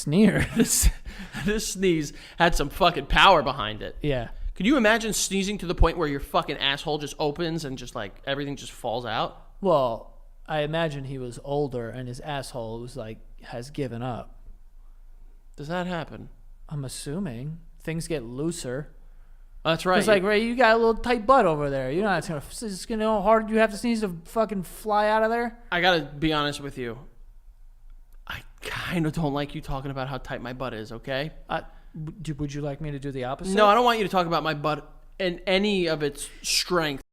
sneer. This sneeze had some fucking power behind it. Yeah. Could you imagine sneezing to the point where your fucking asshole just opens and just like everything just falls out? Well, I imagine he was older and his asshole was like has given up. Does that happen? I'm assuming things get looser. That's right. It's like, Ray, you got a little tight butt over there. You know, it's gonna know how hard you have to sneeze to fucking fly out of there. I gotta be honest with you. I kind of don't like you talking about how tight my butt is. Okay. Would you like me to do the opposite? No, I don't want you to talk about my butt and any of its strength.